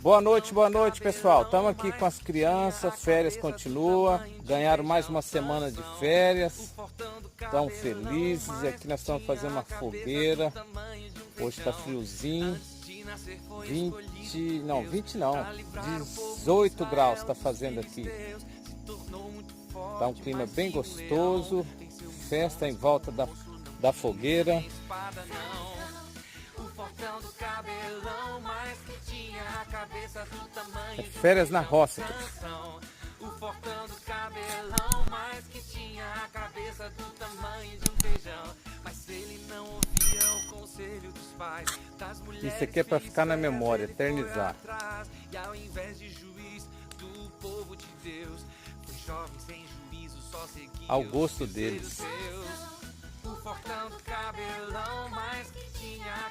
Boa noite, pessoal. Estamos aqui com as crianças, férias continua, ganharam mais uma semana de férias, estão felizes. E aqui nós estamos fazendo uma fogueira. Hoje está friozinho, 18 graus está fazendo aqui. Está um clima bem gostoso, festa em volta da fogueira. É férias na roça. O fortão do cabelão, mas que tinha a cabeça do tamanho de um feijão. Mas ele não ouvia o conselho dos pais, das mulheres. Isso aqui é para ficar na memória, eternizar. E ao invés de juiz do povo de Deus, foi jovem sem juízo, só seguia ao gosto deles. o fortão do cabelão, mas que tinha